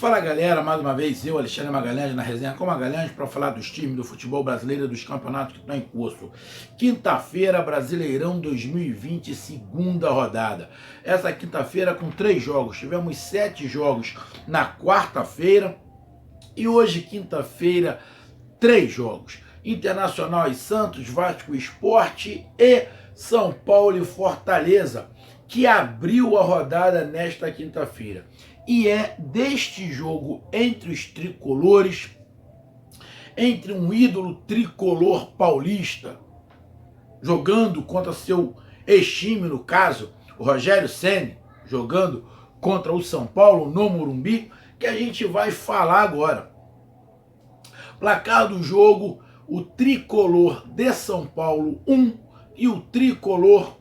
Fala galera, mais uma vez eu, Alexandre Magalhães, na resenha com Magalhães para falar dos times do futebol brasileiro e dos campeonatos que estão em curso. Quinta-feira, Brasileirão 2020, segunda rodada. Essa quinta-feira com 3 jogos, tivemos 7 jogos na quarta-feira e hoje, quinta-feira, 3 jogos. Internacional e Santos, Vasco e Sport e São Paulo e Fortaleza, que abriu a rodada nesta quinta-feira. E é deste jogo entre os tricolores, entre um ídolo tricolor paulista, jogando contra seu ex-time, no caso, o Rogério Ceni, jogando contra o São Paulo no Morumbi, que a gente vai falar agora. Placar do jogo, o tricolor de São Paulo 1 e o tricolor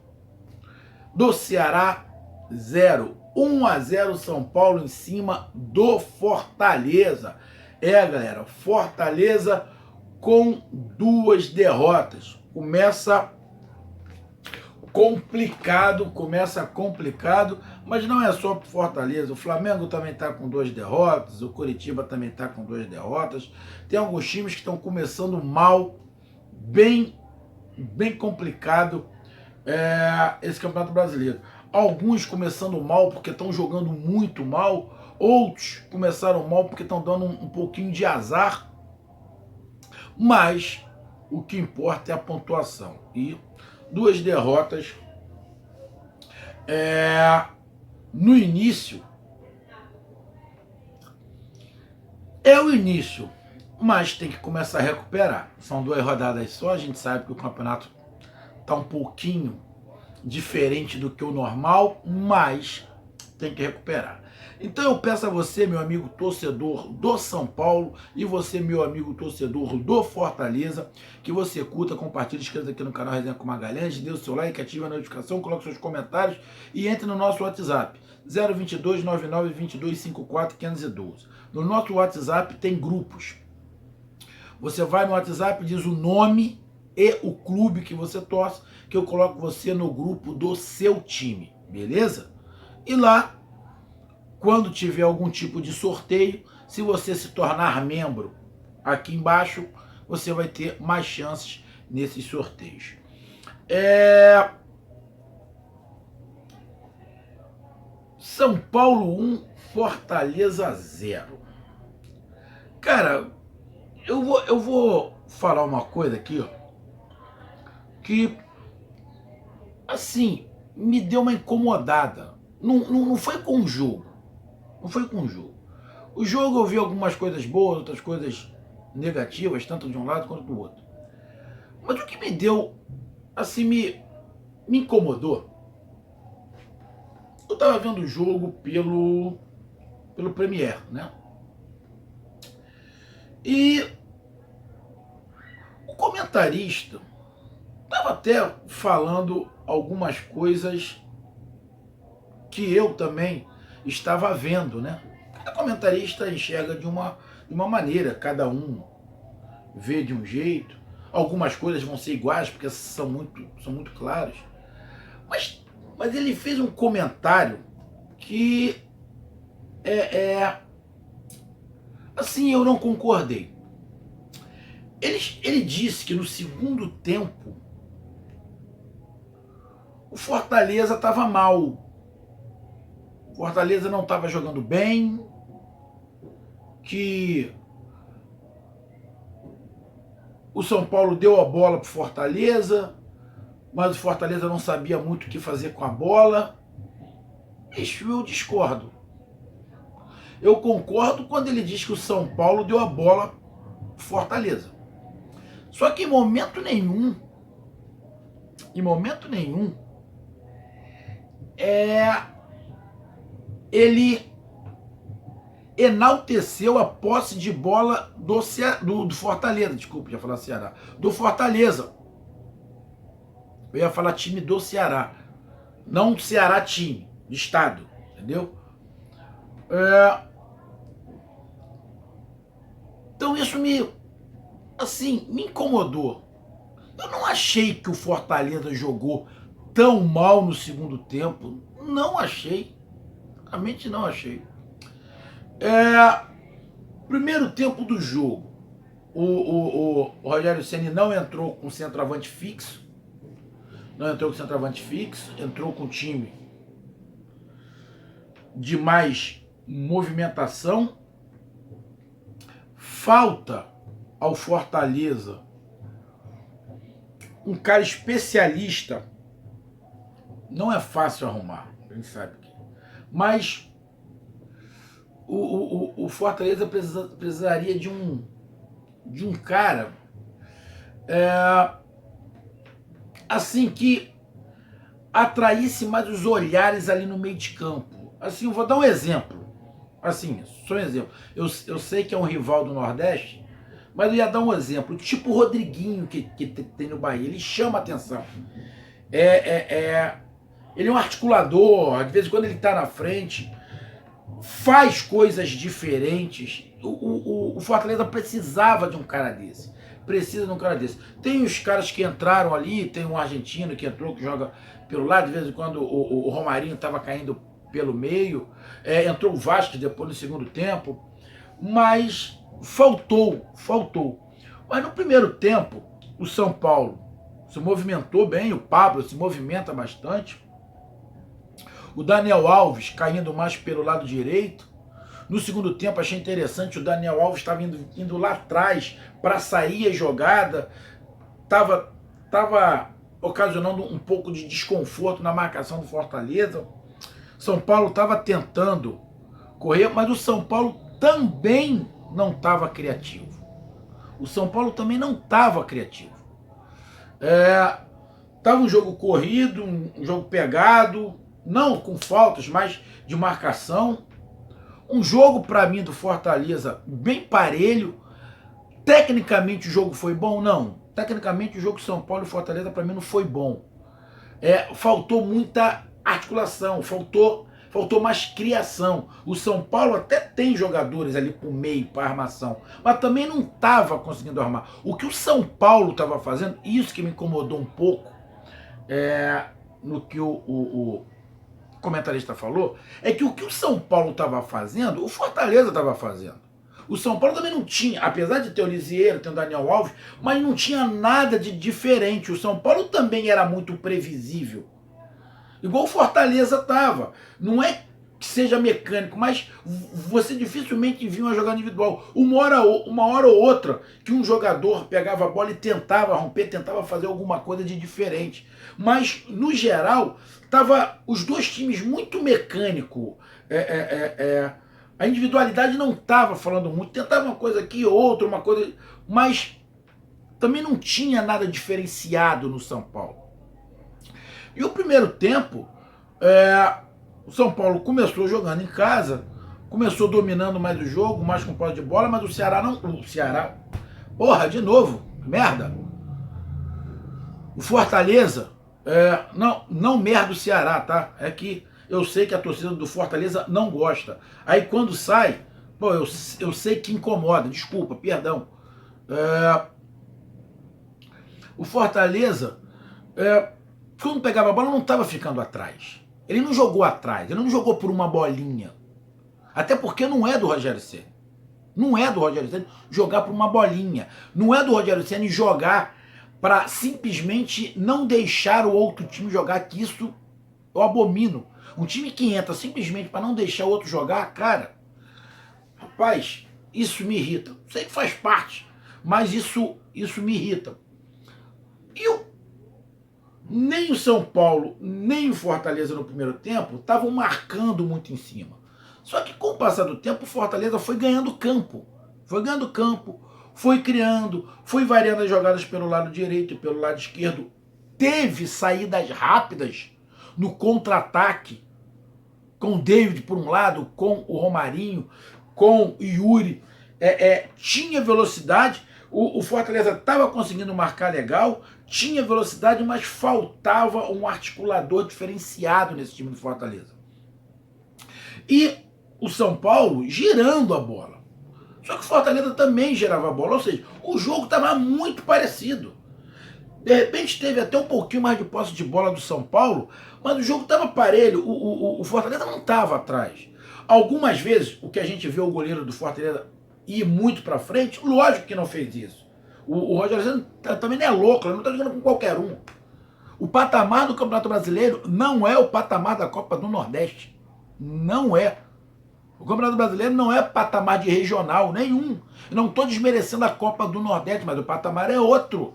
do Ceará 0. 1-0 São Paulo em cima do Fortaleza. Galera, Fortaleza com 2 derrotas. Começa complicado, mas não é só pro Fortaleza. O Flamengo também está com 2 derrotas, o Coritiba também está com 2 derrotas. Tem alguns times que estão começando mal, bem complicado esse Campeonato Brasileiro. Alguns começando mal porque estão jogando muito mal, outros começaram mal porque estão dando um pouquinho de azar, mas o que importa é a pontuação. E 2 derrotas no início. É o início, mas tem que começar a recuperar. São 2 rodadas só, a gente sabe que o campeonato está um pouquinho diferente do que o normal, mas tem que recuperar. Então eu peço a você, meu amigo torcedor do São Paulo, e você, meu amigo torcedor do Fortaleza, que você curta, compartilhe, inscreva aqui no canal Resenha com Magalhães, dê o seu like, ative a notificação, coloque seus comentários e entre no nosso WhatsApp 022 99 22 54 512. No nosso WhatsApp tem grupos. Você vai no WhatsApp, diz o nome e o clube que você torce, que eu coloco você no grupo do seu time, beleza? E lá, quando tiver algum tipo de sorteio, se você se tornar membro aqui embaixo, você vai ter mais chances nesses sorteios. São Paulo 1, Fortaleza 0. Cara, eu vou falar uma coisa aqui, ó, que, assim, me deu uma incomodada. Não foi com o jogo. Não foi com o jogo. O jogo eu vi algumas coisas boas, outras coisas negativas, tanto de um lado quanto do outro. Mas o que me deu, assim, me incomodou. Eu tava vendo o jogo pelo Premiere, né? E o comentarista estava até falando algumas coisas que eu também estava vendo, né? Cada comentarista enxerga de uma maneira, cada um vê de um jeito. Algumas coisas vão ser iguais porque são muito claras. Mas ele fez um comentário que assim, eu não concordei. Ele disse que no segundo tempo o Fortaleza estava mal. O Fortaleza não estava jogando bem, que o São Paulo deu a bola para o Fortaleza, mas o Fortaleza não sabia muito o que fazer com a bola. Isso eu discordo. Eu concordo quando ele diz que o São Paulo deu a bola para o Fortaleza. Só que em momento nenhum, ele enalteceu a posse de bola do Fortaleza. Desculpa, já falar Ceará. Do Fortaleza. Eu ia falar time do Ceará. Não Ceará time, de estado. Entendeu? Então isso me incomodou. Eu não achei que o Fortaleza jogou tão mal no segundo tempo. Não achei. Realmente não achei. Primeiro tempo do jogo, o Rogério Ceni não entrou com centroavante fixo, entrou com time de mais movimentação. Falta ao Fortaleza um cara especialista. Não é fácil arrumar, a gente sabe que. Mas o Fortaleza precisaria de um cara assim que atraísse mais os olhares ali no meio de campo. Assim, eu vou dar um exemplo. Assim, só um exemplo. Eu sei que é um rival do Nordeste, mas eu ia dar um exemplo. Tipo o Rodriguinho que tem no Bahia. Ele chama a atenção. Ele é um articulador. De vez em quando ele está na frente. Faz coisas diferentes. O Fortaleza precisava de um cara desse. Precisa de um cara desse. Tem os caras que entraram ali. Tem um argentino que entrou, que joga pelo lado. De vez em quando o Romarinho estava caindo pelo meio, entrou o Vasco depois no segundo tempo, mas faltou. Mas no primeiro tempo, o São Paulo se movimentou bem, o Pablo se movimenta bastante, o Daniel Alves caindo mais pelo lado direito. No segundo tempo achei interessante, o Daniel Alves estava indo lá atrás para sair a jogada, estava ocasionando um pouco de desconforto na marcação do Fortaleza. São Paulo estava tentando correr, mas o São Paulo também não estava criativo. Estava um jogo corrido, um jogo pegado, não com faltas, mas de marcação. Um jogo, para mim, do Fortaleza bem parelho. Tecnicamente o jogo foi bom? Não. Tecnicamente o jogo São Paulo e Fortaleza, para mim, não foi bom. Faltou muita articulação, faltou mais criação. O São Paulo até tem jogadores ali pro meio, para armação, mas também não estava conseguindo armar. O que o São Paulo estava fazendo, isso que me incomodou um pouco, no que o comentarista falou, é que o que o São Paulo estava fazendo, o Fortaleza estava fazendo. O São Paulo também não tinha, apesar de ter o Lisieiro, ter o Daniel Alves, mas não tinha nada de diferente. O São Paulo também era muito previsível. Igual o Fortaleza estava. Não é que seja mecânico, mas você dificilmente via uma jogada individual. Uma hora ou outra que um jogador pegava a bola e tentava romper, tentava fazer alguma coisa de diferente. Mas, no geral, tava os dois times muito mecânico. A individualidade não estava falando muito. Tentava uma coisa aqui, outra, uma coisa... Mas também não tinha nada diferenciado no São Paulo. E o primeiro tempo, o São Paulo começou jogando em casa, começou dominando mais o jogo, mais com posse de bola, mas o Ceará não... Porra, de novo, merda. O Fortaleza, não merda o Ceará, tá? É que eu sei que a torcida do Fortaleza não gosta. Aí quando sai, pô, eu sei que incomoda, desculpa, perdão. O Fortaleza... quando pegava a bola, não estava ficando atrás. Ele não jogou atrás, ele não jogou por uma bolinha. Até porque não é do Rogério Ceni. Não é do Rogério Ceni jogar por uma bolinha. Não é do Rogério Ceni jogar para simplesmente não deixar o outro time jogar, que isso eu abomino. Um time que entra simplesmente para não deixar o outro jogar, cara, rapaz, isso me irrita. Sei que faz parte, mas isso me irrita. Nem o São Paulo, nem o Fortaleza no primeiro tempo estavam marcando muito em cima. Só que com o passar do tempo, o Fortaleza foi ganhando campo. Foi criando, foi variando as jogadas pelo lado direito e pelo lado esquerdo. Teve saídas rápidas no contra-ataque, com o David por um lado, com o Romarinho, com o Yuri. Tinha velocidade. O Fortaleza estava conseguindo marcar legal, tinha velocidade, mas faltava um articulador diferenciado nesse time do Fortaleza. E o São Paulo girando a bola. Só que o Fortaleza também girava a bola, ou seja, o jogo estava muito parecido. De repente teve até um pouquinho mais de posse de bola do São Paulo, mas o jogo estava parelho, o Fortaleza não estava atrás. Algumas vezes, o que a gente vê o goleiro do Fortaleza ir muito para frente, lógico que não fez isso. O Rogério Ceni também não é louco, ele não está jogando com qualquer um. O patamar do Campeonato Brasileiro não é o patamar da Copa do Nordeste. Não é. O Campeonato Brasileiro não é patamar de regional, nenhum. Eu não estou desmerecendo a Copa do Nordeste, mas o patamar é outro.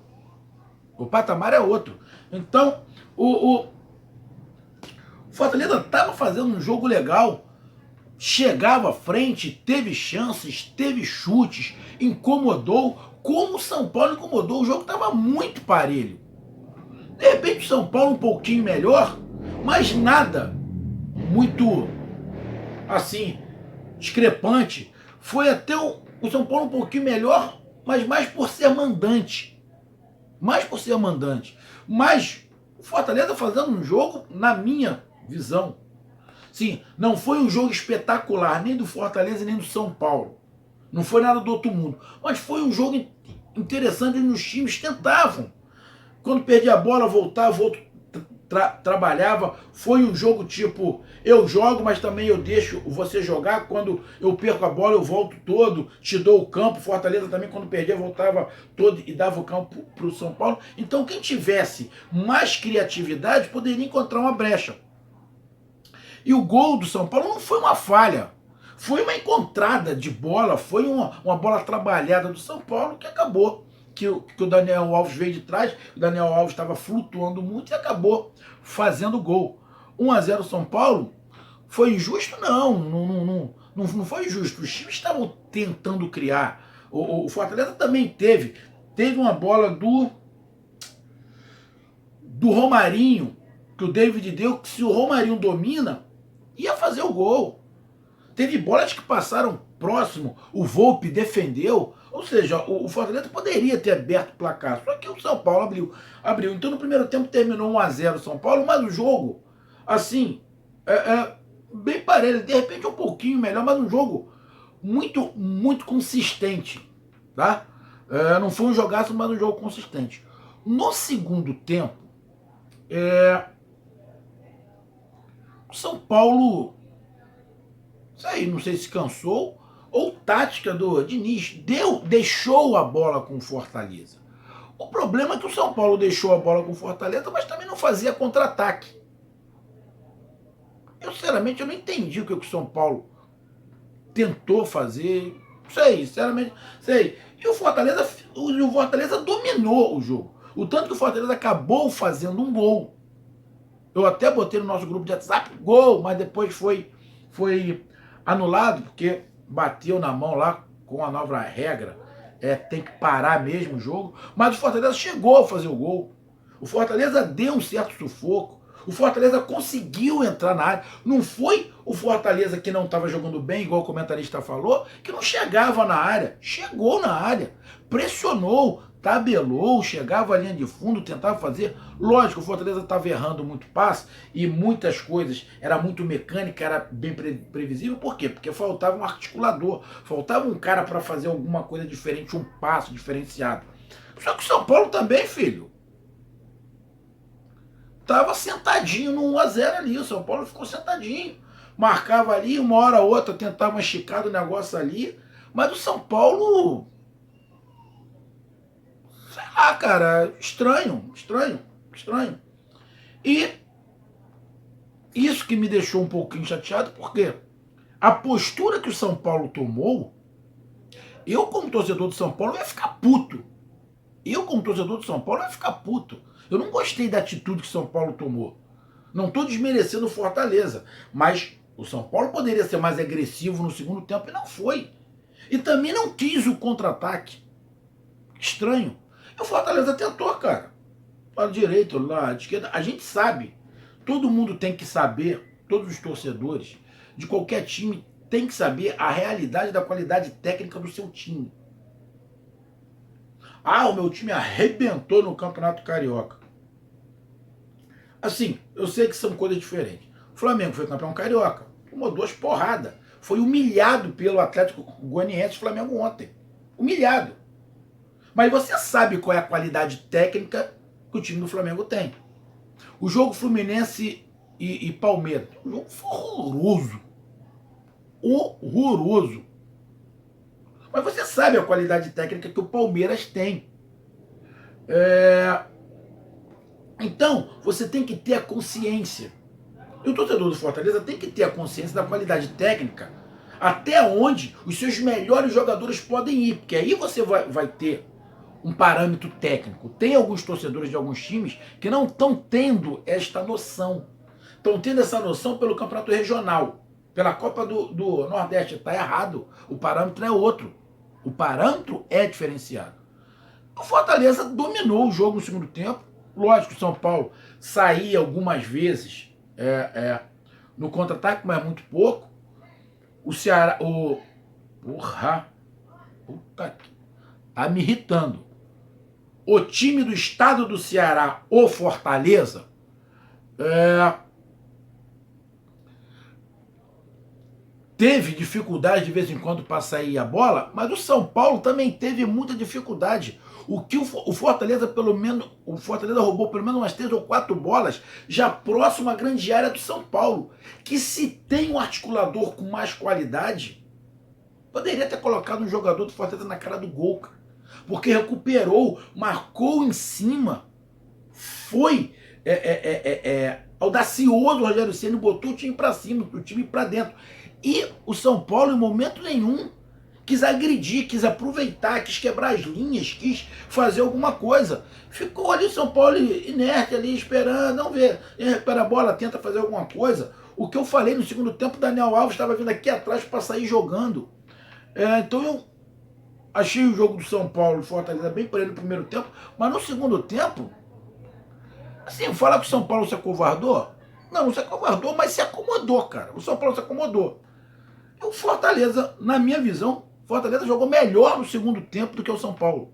O patamar é outro. Então, o Fortaleza estava fazendo um jogo legal, chegava à frente, teve chances, teve chutes, incomodou, como o São Paulo incomodou. O jogo estava muito parelho. De repente o São Paulo um pouquinho melhor, mas nada muito, assim, discrepante. Foi até o São Paulo um pouquinho melhor, mas mais por ser mandante. Mais por ser mandante. Mas o Fortaleza fazendo um jogo, na minha visão, sim, não foi um jogo espetacular, nem do Fortaleza, nem do São Paulo. Não foi nada do outro mundo. Mas foi um jogo interessante onde os times tentavam. Quando perdia a bola, voltava, outro trabalhava. Foi um jogo tipo, eu jogo, mas também eu deixo você jogar. Quando eu perco a bola, eu volto todo, te dou o campo. Fortaleza também, quando perdia, voltava todo e dava o campo para o São Paulo. Então, quem tivesse mais criatividade poderia encontrar uma brecha. E o gol do São Paulo não foi uma falha. Foi uma encontrada de bola, foi uma bola trabalhada do São Paulo que acabou. Que o Daniel Alves veio de trás, o Daniel Alves estava flutuando muito e acabou fazendo gol. 1-0 São Paulo, foi injusto? Não foi injusto. Os times estavam tentando criar. O Fortaleza também teve uma bola do Romarinho, que o David deu, que se o Romarinho domina, ia fazer o gol. Teve bolas que passaram próximo, o Volpi defendeu, ou seja, o Fortaleza poderia ter aberto o placar, só que o São Paulo abriu. Então no primeiro tempo terminou 1-0 São Paulo, mas o jogo, assim, bem parelho, de repente um pouquinho melhor, mas um jogo muito, muito consistente, tá? Não foi um jogaço, mas um jogo consistente. No segundo tempo, o São Paulo, isso aí, não sei se cansou, ou tática do Diniz, deixou a bola com o Fortaleza. O problema é que o São Paulo deixou a bola com o Fortaleza, mas também não fazia contra-ataque. Eu, sinceramente, eu não entendi o que o São Paulo tentou fazer. Sei, sinceramente, sei. E o Fortaleza dominou o jogo. O tanto que o Fortaleza acabou fazendo um gol. Eu até botei no nosso grupo de WhatsApp, gol, mas depois foi anulado, porque bateu na mão lá com a nova regra. Tem que parar mesmo o jogo. Mas o Fortaleza chegou a fazer o gol. O Fortaleza deu um certo sufoco. O Fortaleza conseguiu entrar na área. Não foi o Fortaleza que não estava jogando bem, igual o comentarista falou, que não chegava na área. Chegou na área, pressionou, tabelou, chegava à linha de fundo, tentava fazer. Lógico, o Fortaleza estava errando muito passe e muitas coisas, era muito mecânica, era bem previsível. Por quê? Porque faltava um articulador, faltava um cara para fazer alguma coisa diferente, um passo diferenciado. Só que o São Paulo também, filho, estava sentadinho no 1-0 ali. O São Paulo ficou sentadinho. Marcava ali, uma hora ou outra, tentava esticar o negócio ali. Mas o São Paulo, sei lá, cara, estranho. E isso que me deixou um pouquinho chateado, porque a postura que o São Paulo tomou, eu como torcedor do São Paulo ia ficar puto. Eu não gostei da atitude que o São Paulo tomou. Não estou desmerecendo o Fortaleza, mas o São Paulo poderia ser mais agressivo no segundo tempo e não foi. E também não quis o contra-ataque. Estranho. E o Fortaleza tentou, cara. Lado direito, lado esquerdo. A gente sabe. Todo mundo tem que saber, todos os torcedores de qualquer time tem que saber a realidade da qualidade técnica do seu time. O meu time arrebentou no Campeonato Carioca. Assim, eu sei que são coisas diferentes. O Flamengo foi campeão carioca, tomou 2 porradas. Foi humilhado pelo Atlético Goianiense Flamengo ontem. Humilhado. Mas você sabe qual é a qualidade técnica que o time do Flamengo tem. O jogo Fluminense e Palmeiras, um jogo horroroso. horroroso. Mas você sabe a qualidade técnica que o Palmeiras tem. Então, você tem que ter a consciência. E o torcedor do Fortaleza tem que ter a consciência da qualidade técnica até onde os seus melhores jogadores podem ir. Porque aí você vai ter um parâmetro técnico. Tem alguns torcedores de alguns times que não estão tendo esta noção. Estão tendo essa noção pelo campeonato regional, pela Copa do Nordeste. Está errado. O parâmetro é outro. O parâmetro é diferenciado. O Fortaleza dominou o jogo no segundo tempo. Lógico, o São Paulo saía algumas vezes no contra-ataque, mas muito pouco. O Ceará... Porra! Puta que... Tá me irritando. O time do estado do Ceará, o Fortaleza, teve dificuldade de vez em quando para sair a bola, mas o São Paulo também teve muita dificuldade. O que o Fortaleza, o Fortaleza roubou pelo menos umas 3 ou 4 bolas já próximo à grande área do São Paulo, que se tem um articulador com mais qualidade, poderia ter colocado um jogador do Fortaleza na cara do gol, cara. Porque recuperou, marcou em cima, foi audacioso o Rogério Ceni, botou o time para cima, o time para dentro. E o São Paulo, em momento nenhum, quis agredir, quis aproveitar, quis quebrar as linhas, quis fazer alguma coisa. Ficou ali o São Paulo inerte, ali esperando, não vê. Ele recupera a bola, tenta fazer alguma coisa. O que eu falei no segundo tempo, o Daniel Alves estava vindo aqui atrás para sair jogando. Então eu achei o jogo do São Paulo, Fortaleza, bem por ele no primeiro tempo, mas no segundo tempo, assim, falar que o São Paulo se acovardou? Não se acovardou, mas se acomodou, cara. O São Paulo se acomodou. E o Fortaleza, na minha visão, Fortaleza jogou melhor no segundo tempo do que o São Paulo.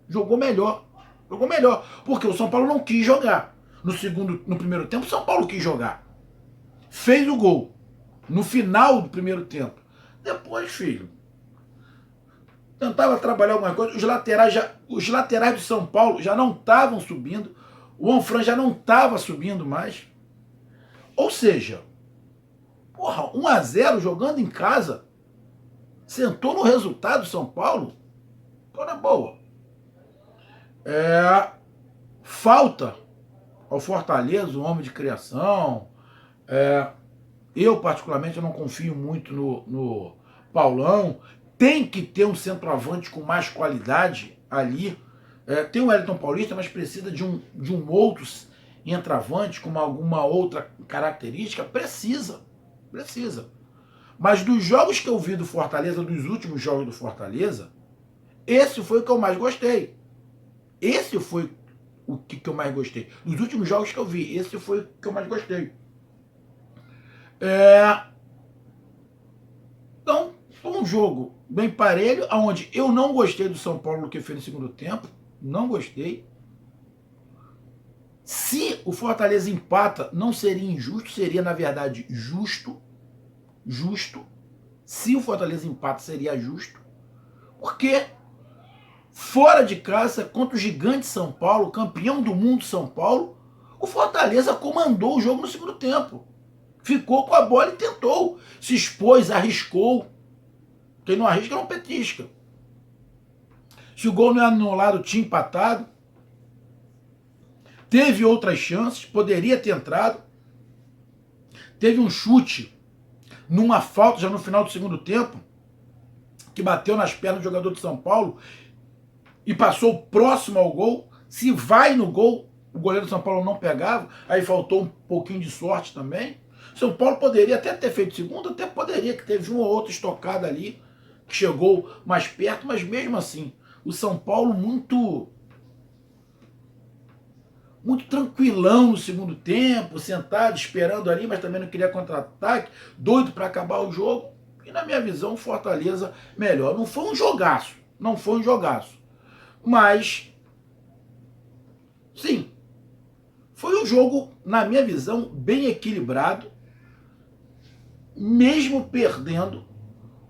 Jogou melhor. Jogou melhor. Porque o São Paulo não quis jogar. No primeiro tempo, o São Paulo quis jogar. Fez o gol. No final do primeiro tempo. Depois, filho, tentava trabalhar alguma coisa. Os laterais do São Paulo já não estavam subindo. O Onfran já não estava subindo mais. Ou seja, porra, 1-0 jogando em casa, sentou no resultado do São Paulo, toda boa. Falta ao Fortaleza, um homem de criação. Eu, particularmente, não confio muito no Paulão. Tem que ter um centroavante com mais qualidade ali. Tem o Wellington Paulista, mas precisa de um outro entravante com alguma outra característica. Precisa. Mas dos jogos que eu vi do Fortaleza, dos últimos jogos do Fortaleza, esse foi o que eu mais gostei. Esse foi o que eu mais gostei. Dos últimos jogos que eu vi, esse foi o que eu mais gostei. Então, foi um jogo bem parelho, onde eu não gostei do São Paulo no que fez no segundo tempo. Não gostei. Se o Fortaleza empata, não seria injusto, seria, na verdade, justo. Se o Fortaleza empata, seria justo. Porque fora de casa, contra o gigante São Paulo, campeão do mundo São Paulo, o Fortaleza comandou o jogo no segundo tempo. Ficou com a bola e tentou. Se expôs, arriscou. Quem não arrisca não petisca. Se o gol não é anulado, tinha empatado. Teve outras chances, poderia ter entrado. Teve um chute numa falta já no final do segundo tempo, que bateu nas pernas do jogador de São Paulo e passou próximo ao gol. Se vai no gol, o goleiro do São Paulo não pegava, aí faltou um pouquinho de sorte também. São Paulo poderia até ter feito segundo, até poderia, que teve uma ou outra estocada ali, que chegou mais perto, mas mesmo assim, o São Paulo muito tranquilão no segundo tempo, sentado, esperando ali, mas também não queria contra-ataque, doido para acabar o jogo. E na minha visão, o Fortaleza melhor. Não foi um jogaço, mas sim, foi um jogo, na minha visão, bem equilibrado. Mesmo perdendo,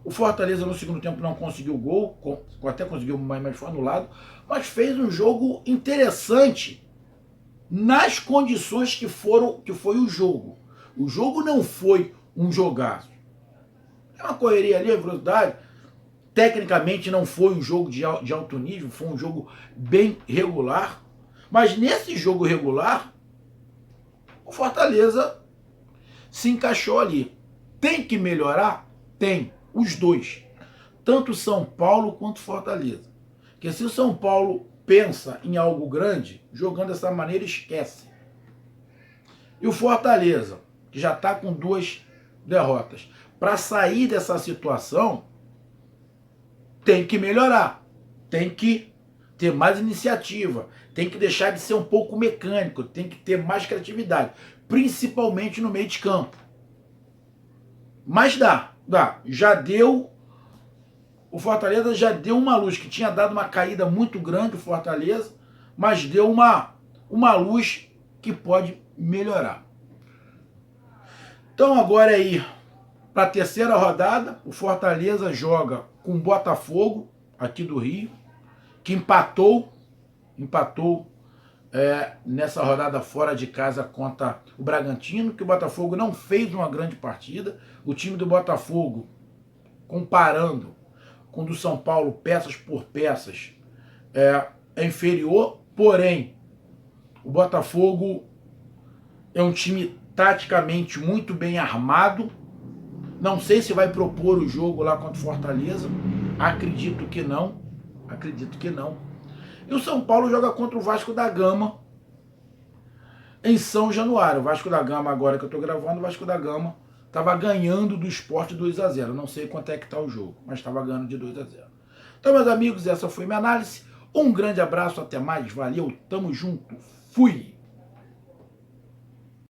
o Fortaleza no segundo tempo não conseguiu gol, até conseguiu, mas foi anulado, mas fez um jogo interessante nas condições que foi o jogo. O jogo não foi um jogaço. É uma correria ali, a velocidade. Tecnicamente não foi um jogo de alto nível, foi um jogo bem regular. Mas nesse jogo regular, o Fortaleza se encaixou ali. Tem que melhorar? Tem. Os dois. Tanto São Paulo quanto Fortaleza. Porque se o São Paulo pensa em algo grande, jogando dessa maneira, esquece. E o Fortaleza, que já está com 2 derrotas, para sair dessa situação, tem que melhorar. Tem que ter mais iniciativa. Tem que deixar de ser um pouco mecânico. Tem que ter mais criatividade. Principalmente no meio de campo. Mas dá. Já deu. O Fortaleza já deu uma luz, que tinha dado uma caída muito grande, o Fortaleza, mas deu uma luz que pode melhorar. Então agora aí, para a terceira rodada, o Fortaleza joga com o Botafogo, aqui do Rio, que empatou nessa rodada fora de casa contra o Bragantino, que o Botafogo não fez uma grande partida. O time do Botafogo, comparando com o do São Paulo, peças por peças, é inferior, porém, o Botafogo é um time taticamente muito bem armado. Não sei se vai propor o jogo lá contra o Fortaleza, acredito que não, E o São Paulo joga contra o Vasco da Gama em São Januário. O Vasco da Gama, agora que eu estou gravando, o Vasco da Gama estava ganhando do Sport 2-0. Não sei quanto é que está o jogo, mas estava ganhando de 2-0. Então, meus amigos, essa foi minha análise. Um grande abraço, até mais, valeu, tamo junto, fui!